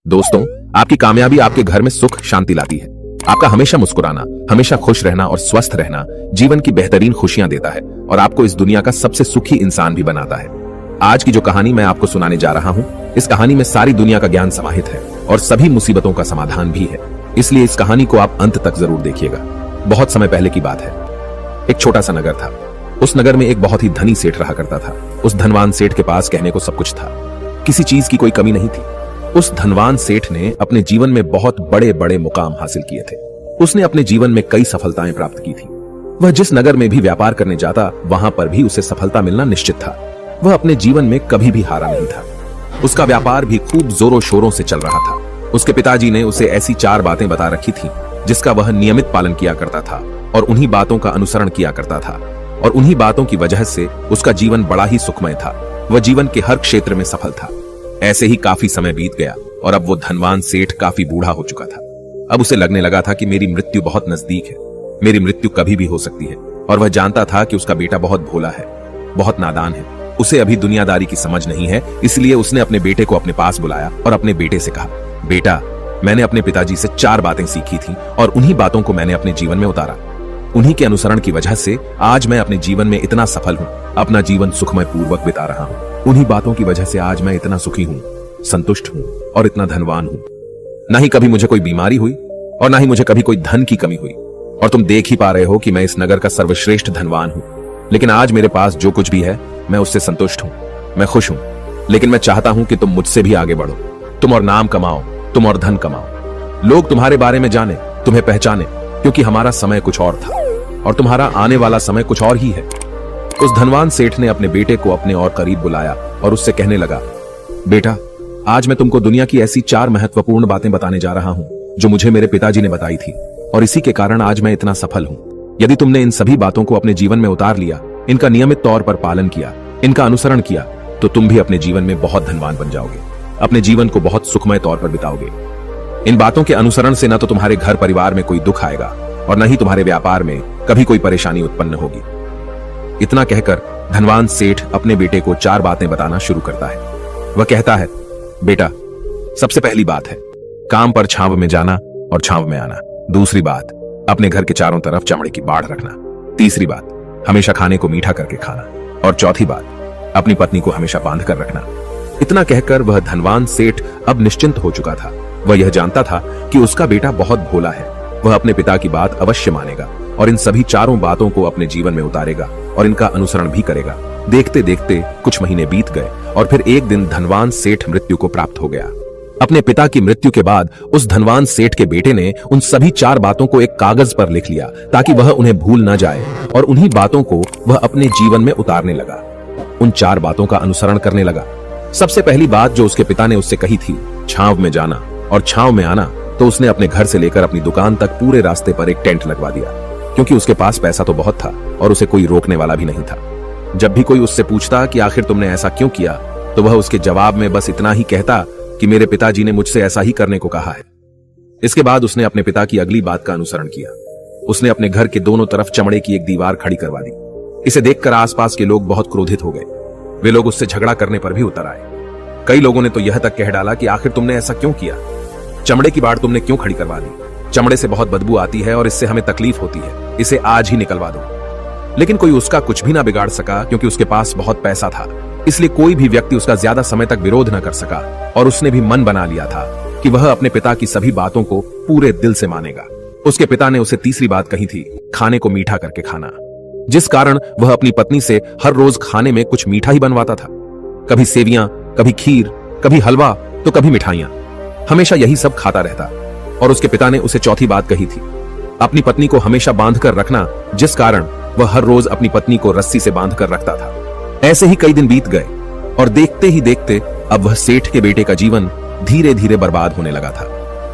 दोस्तों, आपकी कामयाबी आपके घर में सुख शांति लाती है। आपका हमेशा मुस्कुराना, हमेशा खुश रहना और स्वस्थ रहना जीवन की बेहतरीन खुशियां देता है और आपको इस दुनिया का सबसे सुखी इंसान भी बनाता है। आज की जो कहानी मैं आपको सुनाने जा रहा हूं, इस कहानी में सारी दुनिया का ज्ञान समाहित है और सभी मुसीबतों का समाधान भी है। इसलिए इस कहानी को आप अंत तक जरूर देखिएगा। बहुत समय पहले की बात है। एक छोटा सा नगर था। उस नगर में एक बहुत ही धनी सेठ रहा करता था। उस धनवान सेठ के पास कहने को सब कुछ था, किसी चीज की कोई कमी नहीं थी। उस धनवान सेठ ने अपने जीवन में बहुत बड़े बड़े मुकाम हासिल किए थे। उसने अपने जीवन में कई सफलताएं प्राप्त की थी। वह जिस नगर में भी व्यापार करने जाता, वहां पर भी उसे सफलता मिलना निश्चित था। वह अपने जीवन में कभी भी हारा नहीं था। उसका व्यापार भी खूब जोरों शोरों से चल रहा था। उसके पिताजी ने उसे ऐसी 4 बातें बता रखी थी जिसका वह नियमित पालन किया करता था और उन्हीं बातों का अनुसरण किया करता था, और उन्हीं बातों की वजह से उसका जीवन बड़ा ही सुखमय था। वह जीवन के हर क्षेत्र में सफल था। ऐसे ही काफी समय बीत गया और अब वो धनवान सेठ काफी बूढ़ा हो चुका था। अब उसे लगने लगा था कि मेरी मृत्यु बहुत नजदीक है, मेरी मृत्यु कभी भी हो सकती है। और वह जानता था कि उसका बेटा बहुत भोला है, बहुत नादान है, उसे अभी दुनियादारी की समझ नहीं है। इसलिए उसने अपने बेटे को अपने पास बुलाया और अपने बेटे से कहा, बेटा, मैंने अपने पिताजी से 4 बातें सीखी थी और उन्हीं बातों को मैंने अपने जीवन में उतारा। उन्हीं के अनुसरण की वजह से आज मैं अपने जीवन में इतना सफल हूँ, अपना जीवन सुखमय पूर्वक बिता रहा हूँ। उन्हीं बातों की वजह से आज मैं इतना सुखी हूँ, संतुष्ट हूँ और इतना धनवान हूँ। ना ही कभी मुझे कोई बीमारी हुई और ना ही मुझे कभी कोई धन की कमी हुई। और तुम देख ही पा रहे हो कि मैं इस नगर का सर्वश्रेष्ठ धनवान हूँ। लेकिन आज मेरे पास जो कुछ भी है, मैं उससे संतुष्ट हूँ, मैं खुश हूँ। लेकिन मैं चाहता हूँ कि तुम मुझसे भी आगे बढ़ो, तुम और नाम कमाओ, तुम और धन कमाओ, लोग तुम्हारे बारे में जाने, तुम्हें पहचाने, क्योंकि हमारा समय कुछ और था और तुम्हारा आने वाला समय कुछ और ही है। उस धनवान सेठ ने अपने बेटे को अपने और करीब बुलाया और उससे कहने लगा, बेटा, आज मैं तुमको दुनिया की ऐसी 4 महत्वपूर्ण बातें बताने जा रहा हूं जो मुझे मेरे पिताजी ने बताई थी, और इसी के कारण आज मैं इतना सफल हूं। यदि तुमने इन सभी बातों को अपने जीवन में उतार लिया, इनका नियमित तौर पर पालन किया, इनका अनुसरण किया, तो तुम भी अपने जीवन में बहुत धनवान बन जाओगे, अपने जीवन को बहुत सुखमय तौर पर बिताओगे। इन बातों के अनुसरण से न तो तुम्हारे घर परिवार में कोई दुख आएगा और न ही तुम्हारे व्यापार में कभी कोई परेशानी उत्पन्न होगी। इतना कहकर धनवान सेठ अपने बेटे को 4 बातें बताना शुरू करता है। वह कहता है, बेटा, सबसे पहली बात है काम पर छांव में जाना और छांव में आना। दूसरी बात, अपने घर के चारों तरफ चमड़े की बाड़ रखना। तीसरी बात, हमेशा खाने को मीठा करके खाना। और चौथी बात, अपनी पत्नी को हमेशा बांध कर रखना। इतना कहकर वह धनवान सेठ अब निश्चिंत हो चुका था। वह यह जानता था कि उसका बेटा बहुत भोला है। वह अपने पिता की बात अवश्य मानेगा और इन सभी 4 बातों को अपने जीवन में उतारेगा और इनका अनुसरण भी करेगा। देखते देखते कुछ महीने बीत गए और फिर एक दिन धनवान सेठ मृत्यु को प्राप्त हो गया। अपने पिता की मृत्यु के बाद उस धनवान सेठ के बेटे ने उन सभी 4 बातों को एक कागज पर लिख लिया ताकि वह उन्हें भूल न जाए, और उन्हीं बातों को वह अपने जीवन में उतारने लगा। उन 4 बातों का अनुसरण करने लगा। सबसे पहली बात जो उसके पिता ने उससे कही थी, छांव में जाना और छांव में आना, तो उसने अपने घर से लेकर अपनी दुकान तक पूरे रास्ते पर एक टेंट लगवा दिया, क्योंकि उसके पास पैसा तो बहुत था और उसे कोई रोकने वाला भी नहीं था। जब भी कोई उससे पूछता कि आखिर तुमने ऐसा क्यों किया, तो वह उसके जवाब में बस इतना ही कहता कि मेरे पिताजी ने मुझसे ऐसा ही करने को कहा है। इसके बाद उसने अपने पिता की अगली बात का अनुसरण किया। उसने अपने घर के दोनों तरफ चमड़े की एक दीवार खड़ी करवा दी। इसे देखकर आसपास के लोग बहुत क्रोधित हो गए। वे लोग उससे झगड़ा करने पर भी उतर आए। कई लोगों ने तो यह तक कह डाला कि आखिर तुमने ऐसा क्यों किया, चमड़े की बाड़ तुमने क्यों खड़ी करवा दी, चमड़े से बहुत बदबू आती है और इससे हमें तकलीफ होती है, इसे आज ही निकलवा दो। लेकिन कोई उसका कुछ भी ना बिगाड़ सका, क्योंकि उसके पास बहुत पैसा था। इसलिए कोई भी व्यक्ति उसका ज्यादा समय तक विरोध न कर सका, और उसने भी मन बना लिया था कि वह अपने पिता की सभी बातों को पूरे दिल से मानेगा। उसके पिता ने उसे तीसरी बात कही थी, खाने को मीठा करके खाना, जिस कारण वह अपनी पत्नी से हर रोज खाने में कुछ मीठा ही बनवाता था। कभी सेवियां, कभी खीर, कभी हलवा, तो कभी मिठाइयां, हमेशा यही सब खाता रहता। और उसके पिता ने उसे चौथी बात कही थी, अपनी पत्नी को हमेशा बांध कर रखना, जिस कारण वह हर रोज अपनी पत्नी को रस्सी से बांध कर रखता था। ऐसे ही कई दिन बीत गए और देखते ही देखते अब वह सेठ के बेटे का जीवन धीरे धीरे बर्बाद होने लगा था,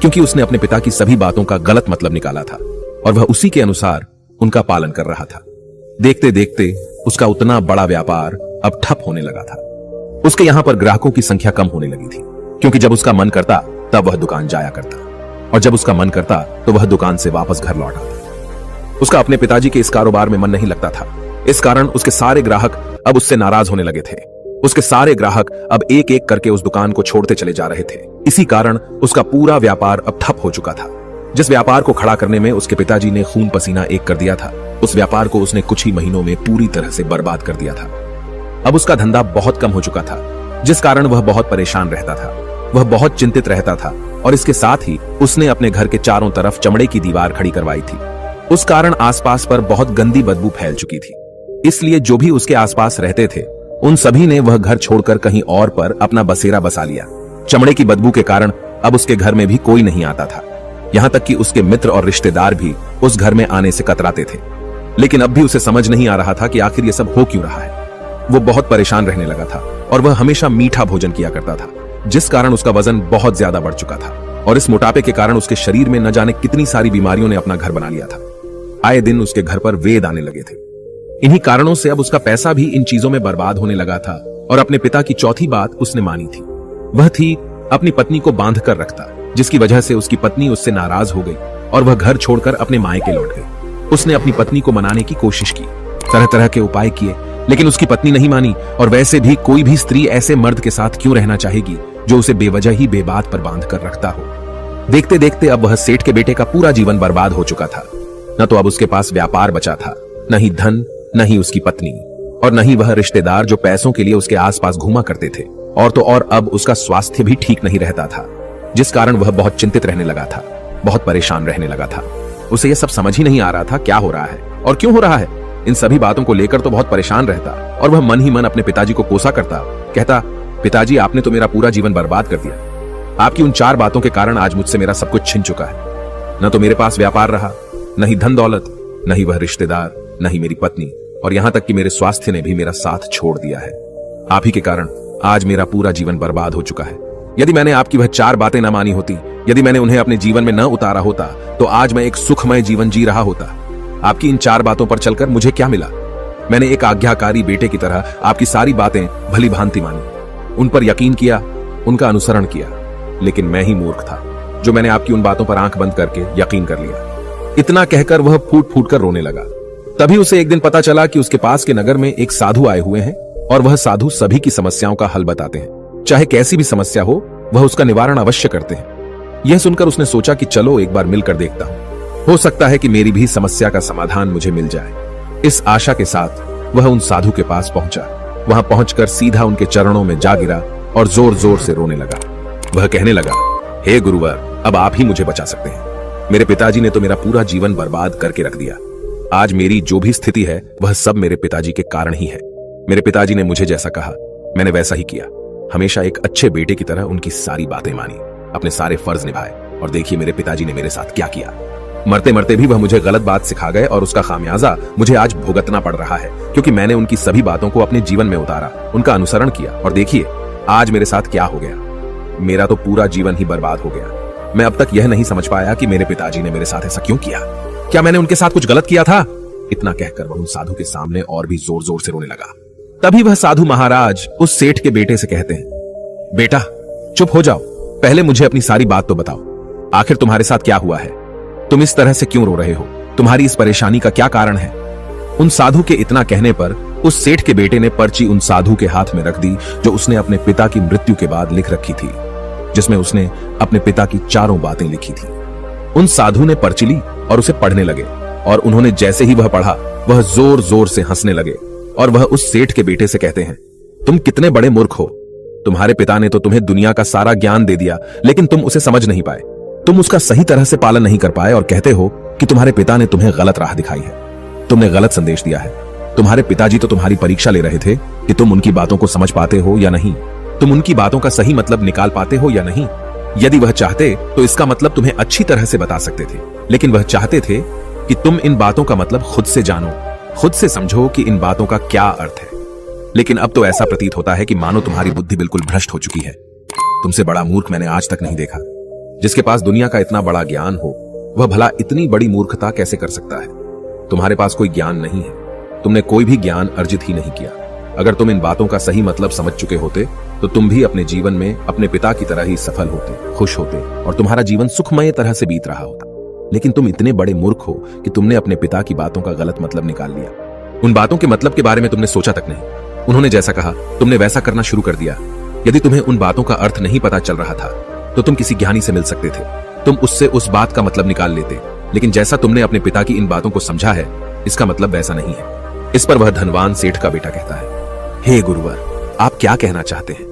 क्योंकि उसने अपने पिता की सभी बातों का गलत मतलब निकाला था और वह उसी के अनुसार उनका पालन कर रहा था। देखते देखते उसका उतना बड़ा व्यापार अब ठप होने लगा था। उसके यहां पर ग्राहकों की संख्या कम होने लगी थी, क्योंकि जब उसका मन करता तब वह दुकान जाया करता, और जब उसका मन करता तो वह दुकान से वापस घर लौट आता। उसका अपने पिताजी के इस कारोबार में मन नहीं लगता था। इस कारण उसके सारे ग्राहक अब उससे नाराज होने लगे थे। उसके सारे ग्राहक अब एक एक करके उस दुकान को छोड़ते चले जा रहे थे। इसी कारण उसका पूरा व्यापार अब ठप हो चुका था। जिस व्यापार को खड़ा करने में उसके पिताजी ने खून पसीना एक कर दिया था, उस व्यापार को उसने कुछ ही महीनों में पूरी तरह से बर्बाद कर दिया था। अब उसका धंधा बहुत कम हो चुका था, जिस कारण वह बहुत परेशान रहता था। वह बहुत चिंतित रहता था और इसके साथ ही उसने अपने घर के चारों तरफ चमड़े की दीवार खड़ी करवाई थी। उस कारण आसपास पर बहुत गंदी बदबू फैल चुकी थी। इसलिए जो भी उसके आसपास रहते थे उन सभी ने वह घर छोड़कर कहीं और पर अपना बसेरा बसा लिया। चमड़े की बदबू के कारण अब उसके घर में भी कोई नहीं आता था। यहाँ तक कि उसके मित्र और रिश्तेदार भी उस घर में आने से कतराते थे। लेकिन अब भी उसे समझ नहीं आ रहा था कि आखिर ये सब हो क्यों रहा है। वो बहुत परेशान रहने लगा था और वह हमेशा मीठा भोजन किया करता था, जिस कारण उसका वजन बहुत ज्यादा बढ़ चुका था और इस मोटापे के कारण उसके शरीर में न जाने कितनी सारी बीमारियों ने अपना घर बना लिया था। आए दिन उसके घर पर वेद आने लगे थे। इन्हीं कारणों से अब उसका पैसा भी इन चीजों में बर्बाद होने लगा था और अपने पिता की चौथी बात उसने मानी थी। वह थी अपनी पत्नी को बांध कर रखता, जिसकी वजह से उसकी पत्नी उससे नाराज हो गई और वह घर छोड़कर अपने मायके लौट गई। उसने अपनी पत्नी को मनाने की कोशिश की, तरह तरह के उपाय किए, लेकिन उसकी पत्नी नहीं मानी। और वैसे भी कोई भी स्त्री ऐसे मर्द के साथ क्यों रहना चाहेगी जो उसे बेवजह ही बेबात पर बांध कर रखता हो। देखते देखते अब वह सेठ के बेटे का पूरा जीवन बर्बाद हो चुका था। न तो अब उसके पास व्यापार बचा था, न ही धन, न ही उसकी पत्नी, और न ही वह रिश्तेदार जो पैसों के लिए उसके आसपास घूमा करते थे। और तो और अब उसका स्वास्थ्य भी ठीक नहीं रहता था, जिस कारण वह बहुत चिंतित रहने लगा था, बहुत परेशान रहने लगा था। उसे यह सब समझ ही नहीं आ रहा था क्या हो रहा है और क्यों हो रहा है। इन सभी बातों को लेकर तो बहुत परेशान रहता और वह मन ही मन अपने पिताजी को कोसा करता, कहता, पिताजी आपने तो मेरा पूरा जीवन बर्बाद कर दिया। आपकी उन 4 बातों के कारण आज मुझसे मेरा सब कुछ छिन चुका है। न तो मेरे पास व्यापार रहा, न ही धन दौलत, न ही वह रिश्तेदार, न ही मेरी पत्नी, और यहां तक कि मेरे स्वास्थ्य ने भी मेरा साथ छोड़ दिया है। आप ही के कारण आज मेरा पूरा जीवन बर्बाद हो चुका है। यदि मैंने आपकी वह 4 बातें न मानी होती, यदि मैंने उन्हें अपने जीवन में न उतारा होता, तो आज मैं एक सुखमय जीवन जी रहा होता। आपकी इन 4 बातों पर चलकर मुझे क्या मिला? मैंने एक आज्ञाकारी बेटे की तरह आपकी सारी बातें भली भांति मानी, उन पर यकीन किया, उनका अनुसरण किया। लेकिन मैं ही मूर्ख था जो मैंने आपकी उन बातों पर आंख बंद करके यकीन कर लिया। इतना कहकर वह फूट फूट कर रोने लगा। तभी उसे एक दिन पता चला कि उसके पास के नगर में एक साधु आए हुए हैं और वह साधु सभी की समस्याओं का हल बताते हैं। चाहे कैसी भी समस्या हो, वह उसका निवारण अवश्य करते हैं। यह सुनकर उसने सोचा कि चलो एक बार मिलकर देखता हूं, हो सकता है कि मेरी भी समस्या का समाधान मुझे मिल जाए। इस आशा के साथ वह उन साधु के पास पहुंचा। वहां पहुंचकर सीधा उनके चरणों में जा गिरा और जोर जोर से रोने लगा। वह कहने लगा, हे गुरुवर, अब आप ही मुझे बचा सकते हैं। मेरे पिताजी ने तो मेरा पूरा जीवन बर्बाद करके रख दिया। आज मेरी जो भी स्थिति है वह सब मेरे पिताजी के कारण ही है। मेरे पिताजी ने मुझे जैसा कहा मैंने वैसा ही किया। हमेशा एक अच्छे बेटे की तरह उनकी सारी बातें मानी, अपने सारे फर्ज निभाए, और देखिए मेरे पिताजी ने मेरे साथ क्या किया। मरते मरते भी वह मुझे गलत बात सिखा गए और उसका खामियाजा मुझे आज भुगतना पड़ रहा है, क्योंकि मैंने उनकी सभी बातों को अपने जीवन में उतारा, उनका अनुसरण किया, और देखिए आज मेरे साथ क्या हो गया। मेरा तो पूरा जीवन ही बर्बाद हो गया। मैं अब तक यह नहीं समझ पाया कि मेरे पिताजी ने मेरे साथ ऐसा क्यों किया। क्या मैंने उनके साथ कुछ गलत किया था? इतना कहकर वह उन साधु के सामने और भी जोर जोर से रोने लगा। तभी वह साधु महाराज उस सेठ के बेटे से कहते हैं, बेटा चुप हो जाओ, पहले मुझे अपनी सारी बात तो बताओ। आखिर तुम्हारे साथ क्या हुआ है? तुम इस तरह से क्यों रो रहे हो? तुम्हारी इस परेशानी का क्या कारण है? उन साधु के इतना कहने पर उस सेठ के बेटे ने पर्ची उन साधु के हाथ में रख दी जो उसने अपने पिता की मृत्यु के बाद लिख रखी थी, जिसमें उसने अपने पिता की 4 बातें लिखी थी। उन साधु ने पर्ची ली और उसे पढ़ने लगे, और उन्होंने जैसे ही वह पढ़ा वह जोर जोर से हंसने लगे, और वह उस सेठ के बेटे से कहते हैं, तुम कितने बड़े मूर्ख हो। तुम्हारे पिता ने तो तुम्हें दुनिया का सारा ज्ञान दे दिया, लेकिन तुम उसे समझ नहीं पाए, तुम उसका सही तरह से पालन नहीं कर पाए, और कहते हो कि तुम्हारे पिता ने तुम्हें गलत राह दिखाई है, तुमने गलत संदेश दिया है। तुम्हारे पिताजी तो तुम्हारी परीक्षा ले रहे थे कि तुम उनकी बातों को समझ पाते हो या नहीं, तुम उनकी बातों का सही मतलब निकाल पाते हो या नहीं। यदि वह चाहते तो इसका मतलब तुम्हें अच्छी तरह से बता सकते थे, लेकिन वह चाहते थे कि तुम इन बातों का मतलब खुद से जानो, खुद से समझो कि इन बातों का क्या अर्थ है। लेकिन अब तो ऐसा प्रतीत होता है कि मानो तुम्हारी बुद्धि बिल्कुल भ्रष्ट हो चुकी है। तुमसे बड़ा मूर्ख मैंने आज तक नहीं देखा। जिसके पास दुनिया का इतना बड़ा ज्ञान हो, वह भला इतनी बड़ी मूर्खता कैसे कर सकता है? तुम्हारे पास कोई ज्ञान नहीं है, तुमने कोई भी ज्ञान अर्जित ही नहीं किया। अगर तुम इन बातों का सही मतलब समझ चुके होते तो तुम भी अपने जीवन में अपने पिता की तरह ही सफल होते, खुश होते, और तुम्हारा जीवन सुखमय तरह से बीत रहा होता। लेकिन तुम इतने बड़े मूर्ख हो कि तुमने अपने पिता की बातों का गलत मतलब निकाल लिया। उन बातों के मतलब के बारे में तुमने सोचा तक नहीं। उन्होंने जैसा कहा तुमने वैसा करना शुरू कर दिया। यदि तुम्हें उन बातों का अर्थ नहीं पता चल रहा था तो तुम किसी ज्ञानी से मिल सकते थे, तुम उससे उस बात का मतलब निकाल लेते। लेकिन जैसा तुमने अपने पिता की इन बातों को समझा है, इसका मतलब वैसा नहीं है। इस पर वह धनवान सेठ का बेटा कहता है, हे गुरुवर, आप क्या कहना चाहते हैं?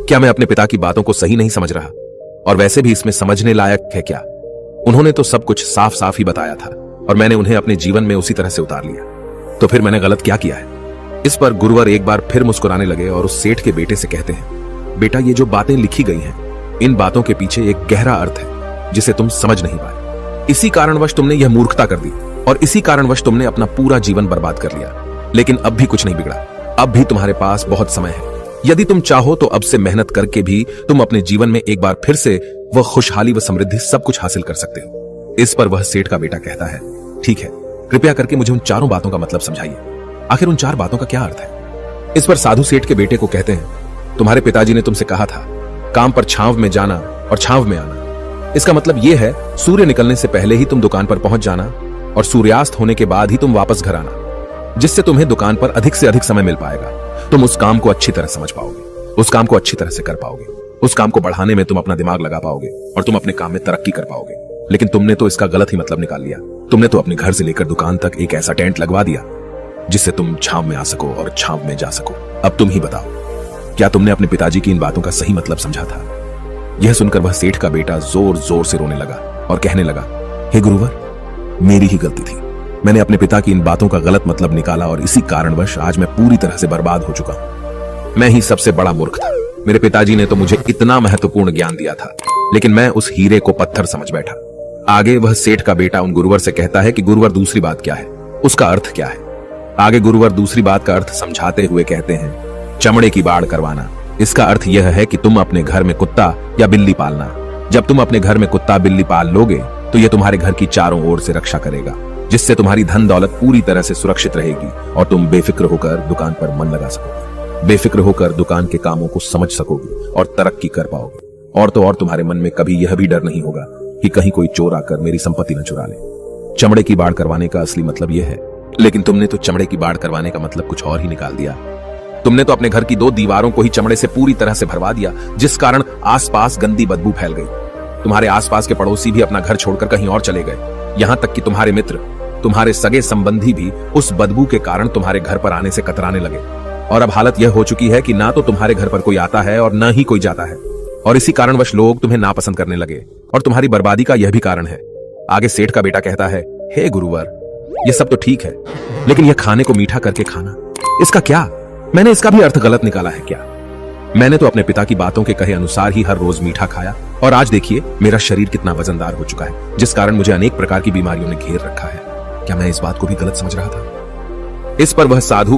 क्या मैं अपने पिता की बातों को सही नहीं समझ रहा? और वैसे भी इसमें समझने लायक है क्या? उन्होंने तो सब कुछ साफ साफ ही बताया था और मैंने उन्हें अपने जीवन में उसी तरह से उतार लिया, तो फिर मैंने गलत क्या किया है? इस पर गुरुवर एक बार फिर मुस्कुराने लगे और उस सेठ के बेटे से कहते हैं, बेटा, ये जो बातें लिखी गई हैं, इन बातों के पीछे एक गहरा अर्थ है जिसे तुम समझ नहीं पाए। इसी कारणवश तुमने यह मूर्खता कर दी और इसी कारणवश तुमने अपना पूरा जीवन बर्बाद कर लिया। लेकिन अब भी कुछ नहीं बिगड़ा, अब भी तुम्हारे पास बहुत समय है। यदि तुम चाहो तो अब से मेहनत करके भी तुम अपने जीवन में एक बार फिर से वह खुशहाली व समृद्धि सब कुछ हासिल कर सकते हो। इस पर वह सेठ का बेटा कहता है, ठीक है, कृपया करके मुझे उन चारों बातों का मतलब समझाइए। आखिर उन 4 बातों का क्या अर्थ है? इस पर साधु सेठ के बेटे को कहते हैं, तुम्हारे पिताजी ने तुमसे कहा था काम पर छांव में जाना और छांव में आना। इसका मतलब यह है सूर्य निकलने से पहले ही तुम दुकान पर पहुंच जाना और सूर्यास्त होने के बाद ही तुम वापस घर आना, जिससे तुम्हें दुकान पर अधिक से अधिक समय मिल पाएगा। तुम उस काम को अच्छी तरह समझ पाओगे, उस काम को अच्छी तरह से कर पाओगे, उस काम को बढ़ाने में तुम अपना दिमाग लगा पाओगे और तुम अपने काम में तरक्की कर पाओगे। लेकिन तुमने तो इसका गलत ही मतलब निकाल लिया। तुमने तो अपने घर से लेकर दुकान तक एक ऐसा टेंट लगवा दिया जिससे तुम छांव में आ सको और छांव में जा सको। अब तुम ही बताओ, क्या तुमने अपने पिताजी की इन बातों का सही मतलब समझा था? यह सुनकर वह सेठ का बेटा जोर जोर से रोने लगा और कहने लगा, हे गुरुवर, मेरी ही गलती थी। मैंने अपने पिता की इन बातों का गलत मतलब निकाला और इसी कारणवश आज मैं पूरी तरह से बर्बाद हो चुका हूं। मैं ही सबसे बड़ा मूर्ख था। मेरे पिताजी ने तो मुझे इतना महत्वपूर्ण ज्ञान दिया था, लेकिन मैं उस हीरे को पत्थर समझ बैठा। आगे वह सेठ का बेटा उन गुरुवर से कहता है कि गुरुवर, दूसरी बात क्या है, उसका अर्थ क्या है? आगे गुरुवर दूसरी बात का अर्थ समझाते हुए कहते हैं, चमड़े की बाड़ करवाना। इसका अर्थ यह है कि तुम अपने घर में कुत्ता या बिल्ली पालना। जब तुम अपने घर में कुत्ता बिल्ली पाल लोगे तो यह तुम्हारे घर की चारों ओर से रक्षा करेगा, जिससे तुम्हारी धन दौलत पूरी तरह से सुरक्षित रहेगी और तुम बेफिक्र होकर दुकान पर मन लगा सकोगे, बेफिक्र होकर दुकान के कामों को समझ सकोगे और तरक्की कर पाओगे। और तो और तुम्हारे मन में कभी यह भी डर नहीं होगा कि कहीं कोई चोर आकर मेरी संपत्ति न चुरा ले। चमड़े की बाड़ करवाने का असली मतलब यह है, लेकिन तुमने तो चमड़े की बाड़ करवाने का मतलब कुछ और ही निकाल दिया। तुमने तो अपने घर की 2 दीवारों को ही चमड़े से पूरी तरह से भरवा दिया, जिस कारण आसपास गंदी बदबू फैल गई। तुम्हारे आसपास के पड़ोसी भी अपना घर छोड़कर कहीं और चले गए। यहां तक कि तुम्हारे मित्र, तुम्हारे सगे संबंधी भी उस बदबू के कारण तुम्हारे घर पर आने से कतराने लगे। और अब हालत यह हो चुकी है कि ना तो तुम्हारे घर पर कोई आता है और न ही कोई जाता है, और इसी कारणवश लोग तुम्हें नापसंद करने लगे और तुम्हारी बर्बादी का यह भी कारण है। आगे सेठ का बेटा कहता है, हे गुरुवर, यह सब तो ठीक है, लेकिन यह खाने को मीठा करके खाना, इसका क्या? मैंने इसका भी अर्थ गलत निकाला है क्या? मैंने तो अपने पिता की बातों के कहे अनुसार ही हर रोज मीठा खाया और आज देखिए मेरा शरीर कितना वजनदार हो चुका है, जिस कारण मुझे अनेक प्रकार की बीमारियों ने घेर रखा है। क्या मैं इस बात को भी गलत समझ रहा था? इस पर वह साधु